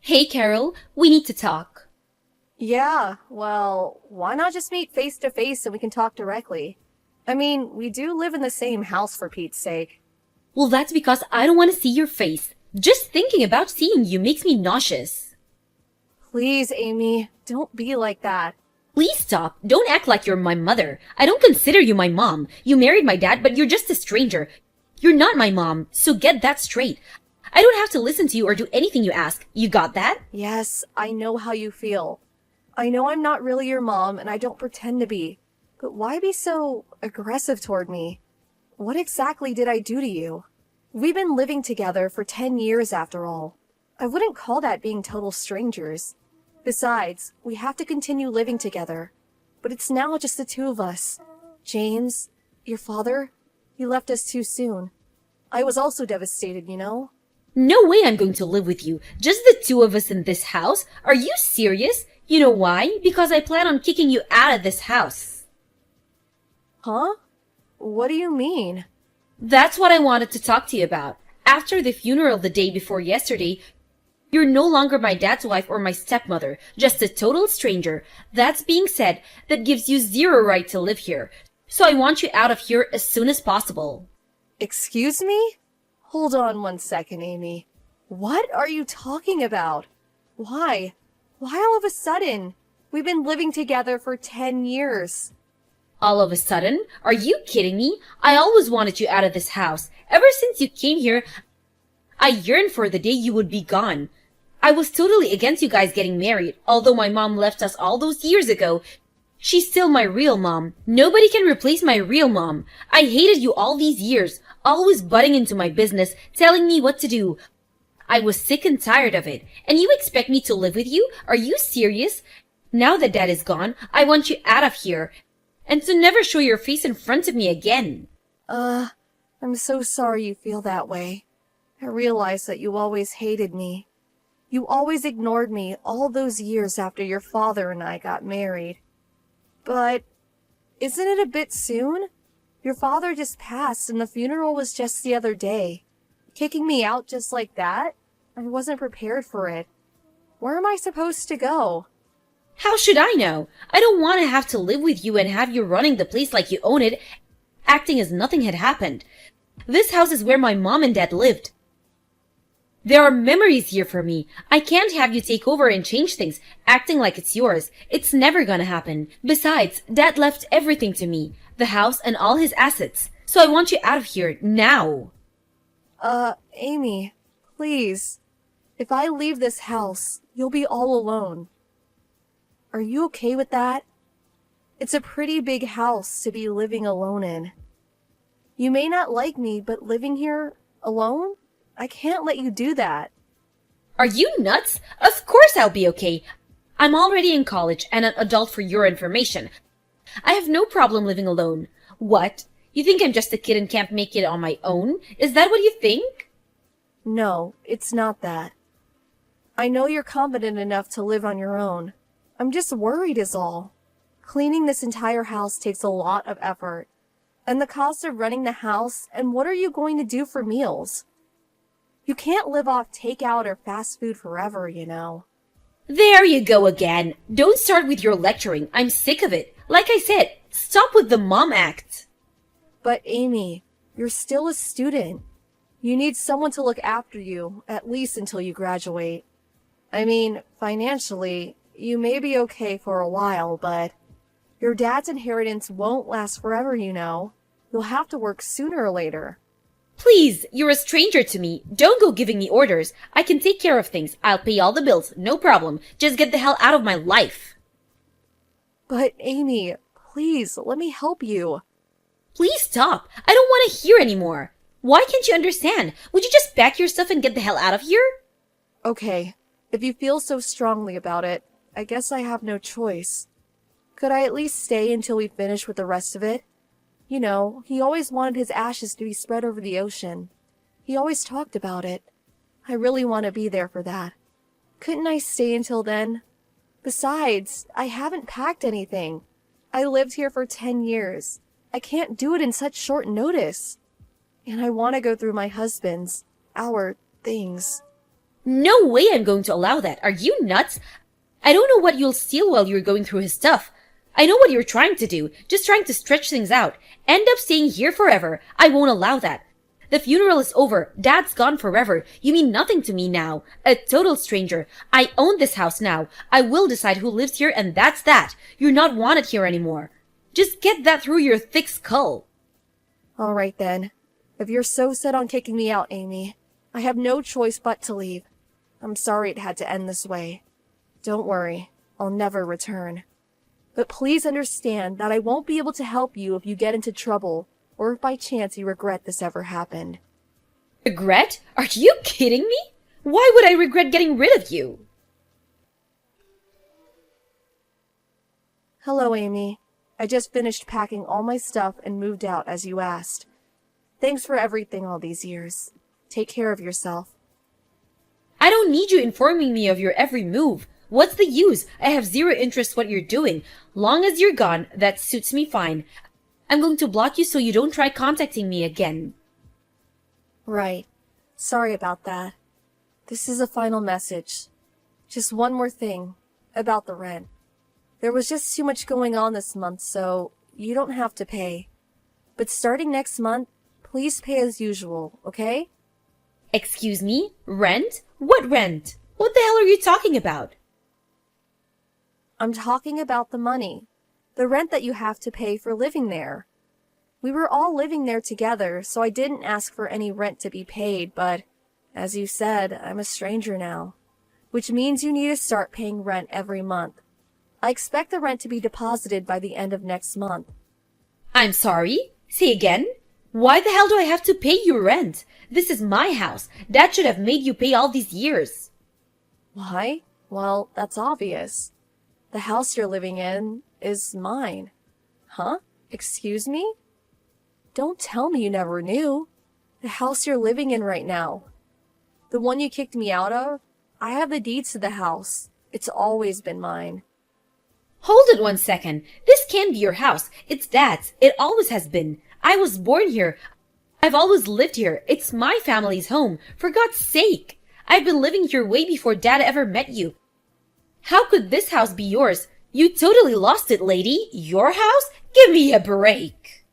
Hey Carol, we need to talk. Yeah, well, why not just meet face to face and we can talk directly? I mean, we do live in the same house for Pete's sake. Well, that's because I don't want to see your face. Just thinking about seeing you makes me nauseous. Please, Amy, don't be like that. Please stop. Don't act like you're my mother. I don't consider you my mom. You married my dad, but you're just a stranger. You're not my mom, so get that straight. I don't have to listen to you or do anything you ask. You got that? Yes, I know how you feel. I know I'm not really your mom and I don't pretend to be. But why be so aggressive toward me? What exactly did I do to you? We've been living together for 10 years after all. I wouldn't call that being total strangers. Besides, we have to continue living together. But it's now just the two of us. James, your father, he left us too soon. I was also devastated, you know? No way I'm going to live with you. Just the two of us in this house? Are you serious? You know why? Because I plan on kicking you out of this house. Huh? What do you mean? That's what I wanted to talk to you about. After the funeral the day before yesterday, you're no longer my dad's wife or my stepmother, just a total stranger. That's being said, that gives you zero right to live here. So I want you out of here as soon as possible. Excuse me? Hold on one second, Amy. What are you talking about? Why? Why all of a sudden? We've been living together for 10 years. All of a sudden? Are you kidding me? I always wanted you out of this house. Ever since you came here, I yearned for the day you would be gone. I was totally against you guys getting married. Although my mom left us all those years ago, she's still my real mom. Nobody can replace my real mom. I hated you all these years, always butting into my business, telling me what to do. I was sick and tired of it. And you expect me to live with you? Are you serious? Now that dad is gone, I want you out of here. And to never show your face in front of me again. I'm so sorry you feel that way. I realize that you always hated me. You always ignored me all those years after your father and I got married. But isn't it a bit soon? Your father just passed and the funeral was just the other day. Kicking me out just like that? I wasn't prepared for it. Where am I supposed to go? How should I know? I don't want to have to live with you and have you running the place like you own it, acting as nothing had happened. This house is where my mom and dad lived. There are memories here for me. I can't have you take over and change things, acting like it's yours. It's never gonna happen. Besides, dad left everything to me, the house and all his assets. So I want you out of here, now. Amy, please. If I leave this house, you'll be all alone. Are you okay with that? It's a pretty big house to be living alone in. You may not like me, but living here alone? I can't let you do that. Are you nuts? Of course I'll be okay. I'm already in college and an adult for your information. I have no problem living alone. What? You think I'm just a kid and can't make it on my own? Is that what you think? No, it's not that. I know you're competent enough to live on your own. I'm just worried is all. Cleaning this entire house takes a lot of effort. And the cost of running the house, and what are you going to do for meals? You can't live off takeout or fast food forever, you know. There you go again. Don't start with your lecturing. I'm sick of it. Like I said, stop with the mom act. But Amy, you're still a student. You need someone to look after you, at least until you graduate. I mean, financially, you may be okay for a while, but your dad's inheritance won't last forever, you know. You'll have to work sooner or later. Please, you're a stranger to me. Don't go giving me orders. I can take care of things. I'll pay all the bills. No problem. Just get the hell out of my life. But Amy, please, let me help you. Please stop. I don't want to hear anymore. Why can't you understand? Would you just pack your stuff and get the hell out of here? Okay, if you feel so strongly about it, I guess I have no choice. Could I at least stay until we finish with the rest of it? You know, he always wanted his ashes to be spread over the ocean. He always talked about it. I really want to be there for that. Couldn't I stay until then? Besides, I haven't packed anything. I lived here for 10 years. I can't do it in such short notice. And I want to go through my husband's, our things. No way I'm going to allow that. Are you nuts? I don't know what you'll steal while you're going through his stuff. I know what you're trying to do, just trying to stretch things out. End up staying here forever. I won't allow that. The funeral is over. Dad's gone forever. You mean nothing to me now. A total stranger. I own this house now. I will decide who lives here, and that's that. You're not wanted here anymore. Just get that through your thick skull. All right then. If you're so set on kicking me out, Amy, I have no choice but to leave. I'm sorry it had to end this way. Don't worry, I'll never return. But please understand that I won't be able to help you if you get into trouble, or if by chance you regret this ever happened. Regret? Are you kidding me? Why would I regret getting rid of you? Hello, Amy. I just finished packing all my stuff and moved out as you asked. Thanks for everything all these years. Take care of yourself. I don't need you informing me of your every move. What's the use? I have zero interest what you're doing. Long as you're gone, that suits me fine. I'm going to block you so you don't try contacting me again. Right. Sorry about that. This is a final message. Just one more thing about the rent. There was just too much going on this month, so you don't have to pay. But starting next month, please pay as usual, okay? Excuse me? Rent? What rent? What the hell are you talking about? I'm talking about the money. The rent that you have to pay for living there. We were all living there together, so I didn't ask for any rent to be paid, but as you said, I'm a stranger now, which means you need to start paying rent every month. I expect the rent to be deposited by the end of next month. I'm sorry? Say again? Why the hell do I have to pay you rent? This is my house. Dad should have made you pay all these years. Why? Well, that's obvious. The house you're living in is mine. Huh? Excuse me? Don't tell me you never knew. The house you're living in right now. The one you kicked me out of? I have the deeds to the house. It's always been mine. Hold it 1 second. This can't be your house. It's Dad's. It always has been. I was born here. I've always lived here. It's my family's home. For God's sake. I've been living here way before Dad ever met you. How could this house be yours? You totally lost it, lady. Your house? Give me a break.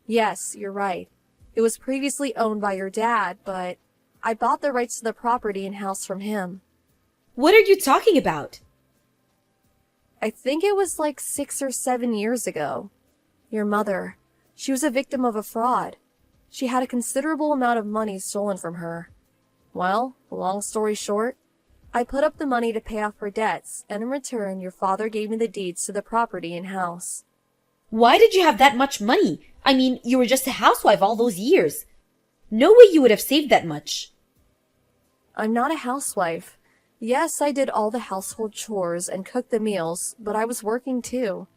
Yes, you're right. It was previously owned by your dad, but I bought the rights to the property and house from him. What are you talking about? I think it was like 6 or 7 years ago. Your mother, she was a victim of a fraud. She had a considerable amount of money stolen from her. Well, long story short, I put up the money to pay off her debts, and in return, your father gave me the deeds to the property and house. Why did you have that much money? I mean, you were just a housewife all those years. No way you would have saved that much. I'm not a housewife. Yes, I did all the household chores and cooked the meals, but I was working too.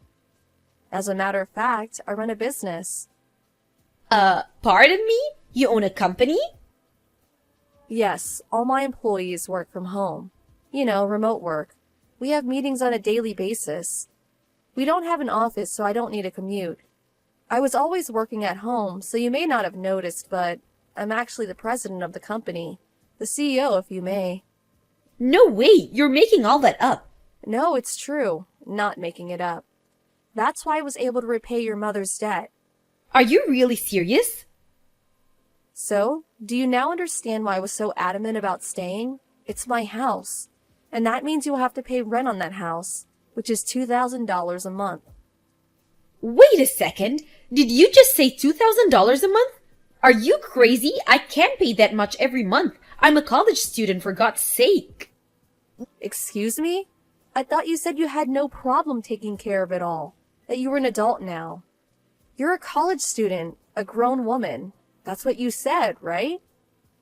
As a matter of fact, I run a business. Pardon me? You own a company? Yes, all my employees work from home. You know, remote work. We have meetings on a daily basis. We don't have an office, so I don't need a commute. I was always working at home, so you may not have noticed, but I'm actually the president of the company. The CEO, if you may. No way! You're making all that up. No, it's true. Not making it up. That's why I was able to repay your mother's debt. Are you really serious? So, do you now understand why I was so adamant about staying? It's my house. And that means you'll have to pay rent on that house, which is $2,000 a month. Wait a second. Did you just say $2,000 a month? Are you crazy? I can't pay that much every month. I'm a college student, for God's sake. Excuse me? I thought you said you had no problem taking care of it all. That you were an adult now. You're a college student, a grown woman. That's what you said, right?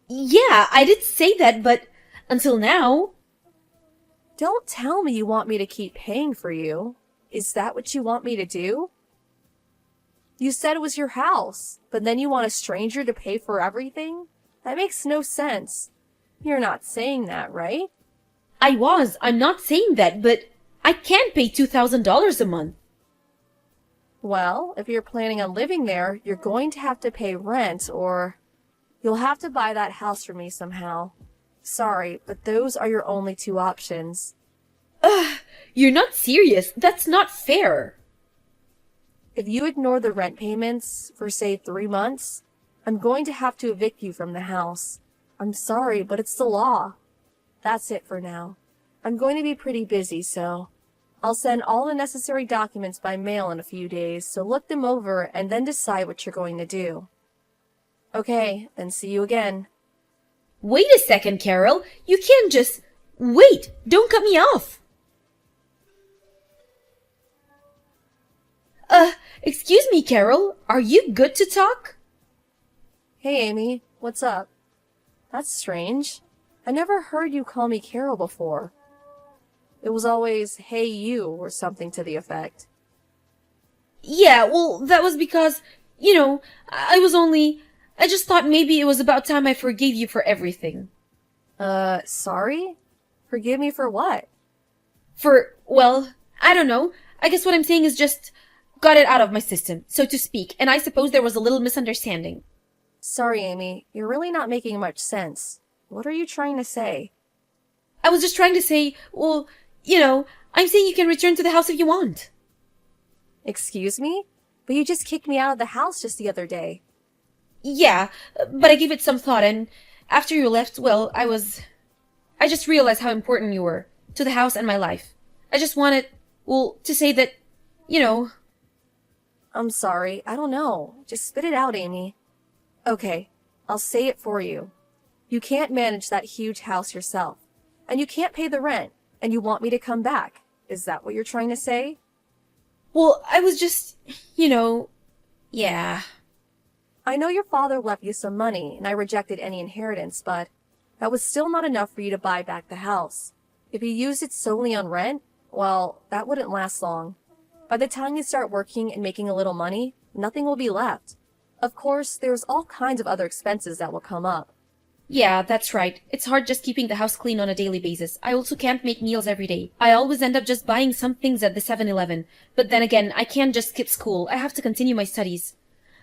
Yeah, I did say that, but until now... Don't tell me you want me to keep paying for you. Is that what you want me to do? You said it was your house, but then you want a stranger to pay for everything? That makes no sense. You're not saying that, right? I'm not saying that, but I can't pay $2,000 a month. Well, if you're planning on living there, you're going to have to pay rent, or you'll have to buy that house for me somehow. Sorry, but those are your only two options. Ugh, you're not serious. That's not fair. If you ignore the rent payments for, say, 3 months, I'm going to have to evict you from the house. I'm sorry, but it's the law. That's it for now. I'm going to be pretty busy, so I'll send all the necessary documents by mail in a few days, so look them over and then decide what you're going to do. Okay, then see you again. Wait a second, Carol. You can't just... Wait! Don't cut me off! Excuse me, Carol. Are you good to talk? Hey, Amy, what's up? That's strange. I never heard you call me Carol before. It was always, hey you, or something to the effect. Yeah, well, that was because, I just thought maybe it was about time I forgave you for everything. Sorry? Forgive me for what? Well, I don't know. I guess what I'm saying is just got it out of my system, so to speak, and I suppose there was a little misunderstanding. Sorry, Amy. You're really not making much sense. What are you trying to say? I was just trying to say, well, I'm saying you can return to the house if you want. Excuse me? But you just kicked me out of the house just the other day. Yeah, but I gave it some thought, and after you left, well, I just realized how important you were to the house and my life. I just wanted, to say that, I'm sorry. I don't know. Just spit it out, Amy. Okay, I'll say it for you. You can't manage that huge house yourself. And you can't pay the rent. And you want me to come back. Is that what you're trying to say? Well, I was just, yeah. I know your father left you some money, and I rejected any inheritance, but that was still not enough for you to buy back the house. If you used it solely on rent, well, that wouldn't last long. By the time you start working and making a little money, nothing will be left. Of course, there's all kinds of other expenses that will come up. Yeah, that's right. It's hard just keeping the house clean on a daily basis. I also can't make meals every day. I always end up just buying some things at the 7-Eleven. But then again, I can't just skip school. I have to continue my studies.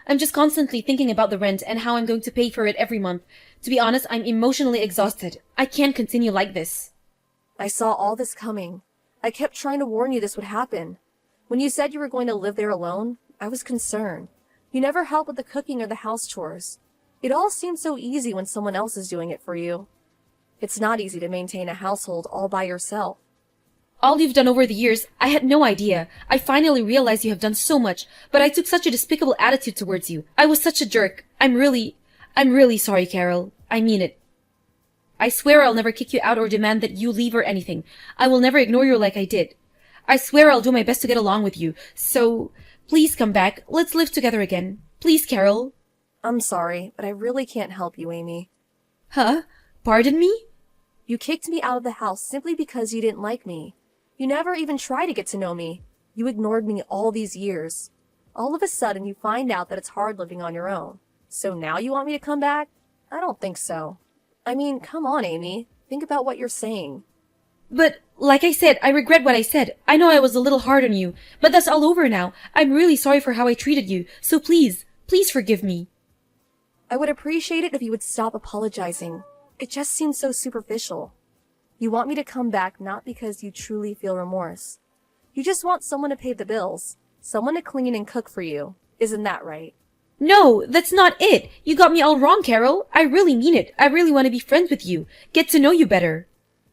I'm just constantly thinking about the rent and how I'm going to pay for it every month. To be honest, I'm emotionally exhausted. I can't continue like this. I saw all this coming. I kept trying to warn you this would happen. When you said you were going to live there alone, I was concerned. You never help with the cooking or the house chores. It all seems so easy when someone else is doing it for you. It's not easy to maintain a household all by yourself. All you've done over the years, I had no idea. I finally realized you have done so much, but I took such a despicable attitude towards you. I was such a jerk. I'm really sorry, Carol. I mean it. I swear I'll never kick you out or demand that you leave or anything. I will never ignore you like I did. I swear I'll do my best to get along with you. So, please come back. Let's live together again. Please, Carol. I'm sorry, but I really can't help you, Amy. Huh? Pardon me? You kicked me out of the house simply because you didn't like me. You never even tried to get to know me. You ignored me all these years. All of a sudden, you find out that it's hard living on your own. So now you want me to come back? I don't think so. I mean, come on, Amy. Think about what you're saying. But, like I said, I regret what I said. I know I was a little hard on you, but that's all over now. I'm really sorry for how I treated you, so please forgive me. I would appreciate it if you would stop apologizing. It just seems so superficial. You want me to come back not because you truly feel remorse. You just want someone to pay the bills, someone to clean and cook for you. Isn't that right? No, that's not it. You got me all wrong, Carol. I really mean it. I really want to be friends with you. Get to know you better.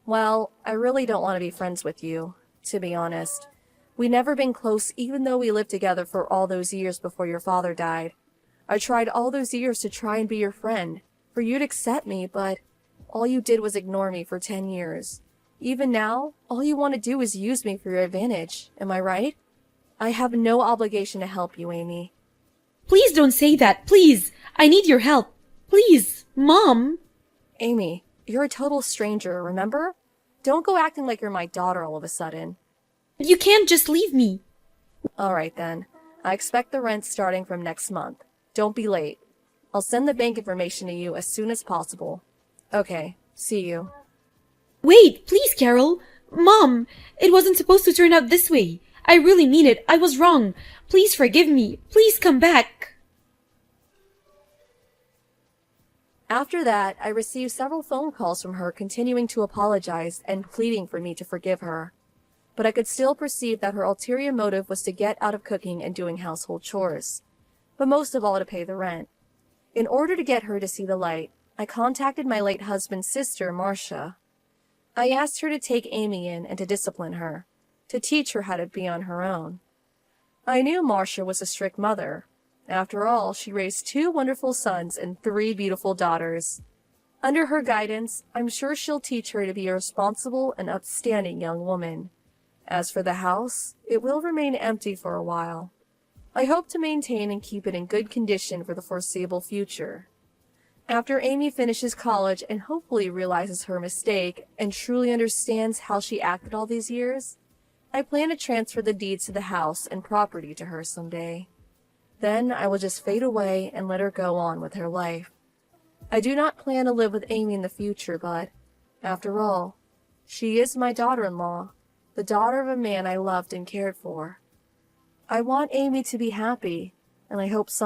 Well, I really don't want to be friends with you, to be honest. We never been close even though we lived together for all those years before your father died. I tried all those years to try and be your friend, for you to accept me, but all you did was ignore me for 10 years. Even now, all you want to do is use me for your advantage. Am I right? I have no obligation to help you, Amy. Please don't say that. Please. I need your help. Please. Mom. Amy, you're a total stranger, remember? Don't go acting like you're my daughter all of a sudden. You can't just leave me. Alright then. I expect the rent starting from next month. Don't be late. I'll send the bank information to you as soon as possible. Okay, see you. Wait, please, Carol. Mom, it wasn't supposed to turn out this way. I really mean it. I was wrong. Please forgive me. Please come back. After that, I received several phone calls from her continuing to apologize and pleading for me to forgive her. But I could still perceive that her ulterior motive was to get out of cooking and doing household chores, but most of all to pay the rent. In order to get her to see the light, I contacted my late husband's sister, Marcia. I asked her to take Amy in and to discipline her, to teach her how to be on her own. I knew Marcia was a strict mother. After all, she raised 2 wonderful sons and 3 beautiful daughters. Under her guidance, I'm sure she'll teach her to be a responsible and upstanding young woman. As for the house, it will remain empty for a while. I hope to maintain and keep it in good condition for the foreseeable future. After Amy finishes college and hopefully realizes her mistake and truly understands how she acted all these years, I plan to transfer the deeds to the house and property to her someday. Then I will just fade away and let her go on with her life. I do not plan to live with Amy in the future, but, after all, she is my daughter-in-law, the daughter of a man I loved and cared for. I want Amy to be happy, and I hope some